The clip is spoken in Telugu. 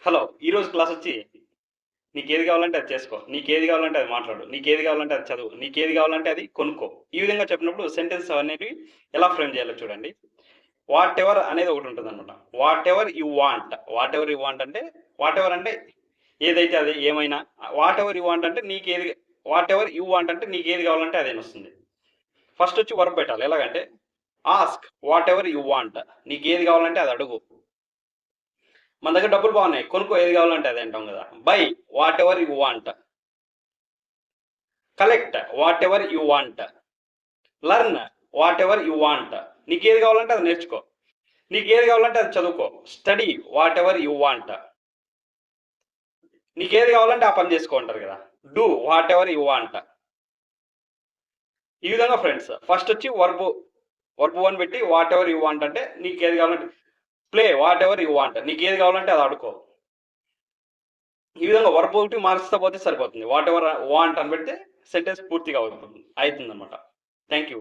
హలో! ఈరోజు క్లాస్ వచ్చి నీకేది కావాలంటే అది చేసుకో. నీకేది కావాలంటే అది మాట్లాడు. నీకేది కావాలంటే అది చదువు. నీకేది కావాలంటే అది కొనుక్కో. ఈ విధంగా చెప్పినప్పుడు సెంటెన్స్ అనేటివి ఎలా ఫ్రేమ్ చేయాలో చూడండి. వాట్ ఎవర్ అనేది ఒకటుంటదనమాట. Whatever you want. Whatever you want అంటే వాట్ ఎవర్ అంటే ఏదైతే అది ఏమైనా. వాట్ ఎవర్ యూ వాంట్ అంటే నీకేది వాట్ ఎవర్ యూ వాంట్ అంటే నీకేది కావాలంటే అదేనొస్తుంది. ఫస్ట్ వచ్చి వర్బ్ పెట్టాలి. ఎలాగంటే ask what ever you want. నీకేది కావాలంటే అది అడుగు. మన దగ్గర డబ్బులు బాగున్నాయి. కొనుక్కో ఏది కావాలంటే అది అంటాం కదా! By what ever you want. Collect what ever you want. Learn what ever you want. నీకేది కావాలంటే అది నేర్చుకో. నీకేది కావాలంటే అది చదువుకో. Study what ever you want. నీకేది కావాలంటే ఆ పని చేసుకో అంటారు కదా! Do what ever you want. ఈ విధంగా ఫ్రెండ్స్ ఫస్ట్ వచ్చి వర్బ్ 1 పెట్టి వాట్ ఎవర్ యూ వాంట్ అంటే నీకేది కావాలంటే play what ever you want. నీకేది కావాలంటే అది ఆడుకో. ఈ విధంగా వర్బ్ ఒకటి మారుస్తా పోతే సరిపోతుంది. వాట్ ఎవర్ వాంట్ అని పెడితే సెంటెన్స్ పూర్తిగా అవుతుందన్నమాట. Thank you.